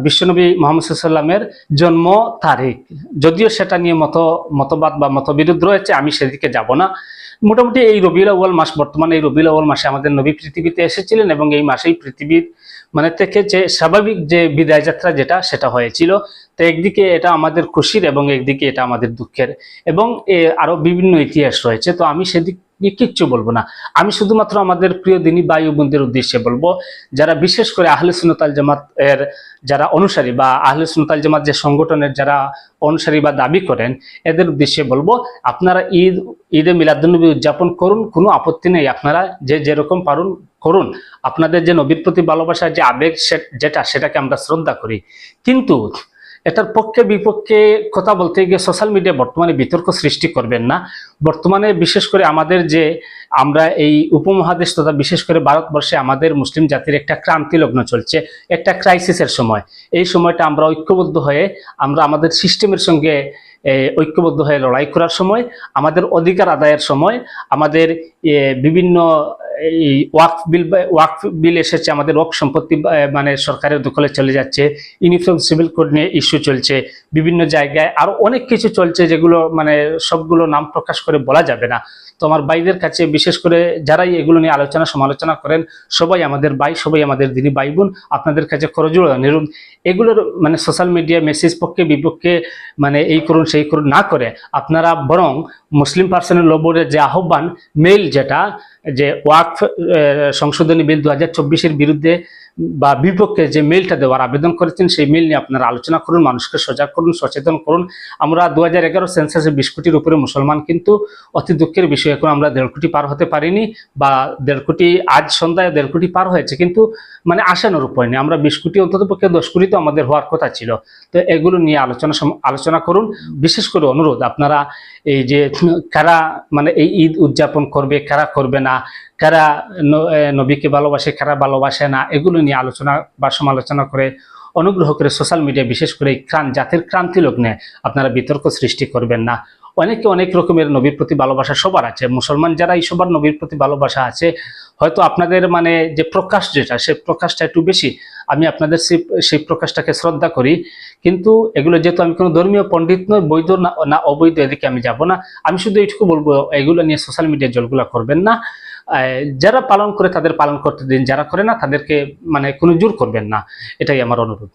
বিশ্বনবী মুহাম্মদ সাল্লামের জন্ম তারিখ, যদিও সেটা নিয়ে মতবাদ বা মতবিরোধ রয়েছে, আমি সেদিকে যাব না। মোটামুটি এই রবিউল আউয়াল মাস, বর্তমানে এই রবিউল আউয়াল মাসে আমাদের নবী পৃথিবীতে এসেছিলেন এবং এই মাসেই পৃথিবীর থেকে যে স্বাভাবিক যে বিদায় যাত্রা সেটা হয়েছিল। তো একদিকে এটা আমাদের খুশির এবং একদিকে এটা আমাদের দুঃখের, এবং আরো বিভিন্ন ইতিহাস রয়েছে। তো আমি সেদিক নিয়ে কিচ্ছু বলবো না। আমি শুধুমাত্র আমাদের প্রিয় দিনী ভাই ও বোনদের উদ্দেশ্যে বলবো, যারা বিশেষ করে আহলে সুন্নাত ওয়াল জামাত এর যারা অনুসারী বা আহলে সুন্নাত ওয়াল জামাত যে সংগঠনের যারা অনুসারী বা দাবি করেন, এদের উদ্দেশ্যে বলবো, আপনারা ঈদে মিলাদুন্নবী উদযাপন করুন, কোনো আপত্তি নেই। আপনারা যেরকম পারুন করুন। আপনাদের যে নবীর প্রতি ভালোবাসার যে আবেগ সেটাকে আমরা শ্রদ্ধা করি, কিন্তু এটার পক্ষে বিপক্ষে কথা বলতে গিয়ে সোশ্যাল মিডিয়া বর্তমানে বিতর্ক সৃষ্টি করবেন না। বর্তমানে বিশেষ করে আমাদের যে আমরা এই উপমহাদেশ তথা বিশেষ করে ভারতবর্ষে আমাদের মুসলিম জাতির একটা ক্রান্তি লগ্ন চলছে, একটা ক্রাইসিসের সময়। এই সময়টা আমরা ঐক্যবদ্ধ হয়ে আমরা আমাদের সিস্টেমের সঙ্গে ঐক্যবদ্ধ হয়ে লড়াই করার সময়, আমাদের অধিকার আদায়ের সময়, আমাদের বিভিন্ন এই ওয়াকফ বিল এসেছে, আমাদের ওয়াকফ সম্পত্তি মানে সরকারের দখলে চলে যাচ্ছে, ইউনিফর্ম সিভিল কোড নিয়ে ইস্যু চলছে, বিভিন্ন জায়গায় আরো অনেক কিছু চলছে, যেগুলো মানে সবগুলো নাম প্রকাশ করে বলা যাবে না। তো আমার ভাইদের কাছে বিশেষ করে যারাই এগুলো নিয়ে আলোচনা সমালোচনা করেন, সবাই আমাদের ভাই, সবাই আমাদের দিনী ভাই বোন, আপনাদের কাছে করজোড়ে অনুরোধ, এগুলোর মানে সোশ্যাল মিডিয়া মেসেজ পক্ষে বিপক্ষে মানে এই করুন সেই করুন না করে, আপনারা বরং মুসলিম পার্সোনাল ল বোর্ডের যে আহ্বান মেইল, যেটা যে ওয়াকফ সংশোধনী বিল 2024-এর বিরুদ্ধে বা বিপক্ষে যে মেইলটা দেওয়ার আবেদন করেছেন, সেই মেইল নিয়ে আপনারা আলোচনা করুন, মানুষকে সজাগ করুন, সচেতন করুন। আমরা 2011 সেন্সাসে 20 কোটির উপরে মুসলমান, কিন্তু অতি দুঃখের বিষয় এখন আমরা 1.5 কোটি পার হতে পারিনি, বা 1.5 কোটি আজ সন্ধ্যায় 1.5 কোটি পার হয়েছে, কিন্তু মানে আশানুরূপ হয়নি। আমরা 20 কোটি, অন্তত পক্ষে 10 কোটি তো আমাদের হওয়ার কথা ছিল। তো এগুলো নিয়ে আলোচনা করুন। বিশেষ করে অনুরোধ, আপনারা এই যে কারা মানে এই ঈদ উদযাপন করবে, কারা করবে না, কারা নবীকে ভালোবাসে, কারা ভালোবাসে না, এগুলো নিয়ে আলোচনা বা সমালোচনা করে অনুগ্রহ করে সোশ্যাল মিডিয়া বিশেষ করে জাতির ক্রান্তি লগ্নে আপনারা বিতর্ক সৃষ্টি করবেন না। অনেকে অনেক রকমের নবীর প্রতি ভালোবাসা সবার আছে, মুসলমান যারা এই সবার নবীর প্রতি ভালোবাসা আছে, হয়তো আপনাদের মানে যে প্রকাশ সে প্রকাশটা একটু বেশি, আমি আপনাদের সেই প্রকাশটাকে শ্রদ্ধা করি। কিন্তু এগুলো যেহেতু আমি কোনো ধর্মীয় পণ্ডিত নই, বৈধ না অবৈধ এদিকে আমি যাব না। আমি শুধু এইটুকু বলবো, এগুলো নিয়ে সোশ্যাল মিডিয়া জলগুলা করবেন না। যারা পালন করে তাদের পালন করতে দিন, যারা করে না তাদেরকে মানে কোনো জোর করবেন না, এটাই আমার অনুরোধ।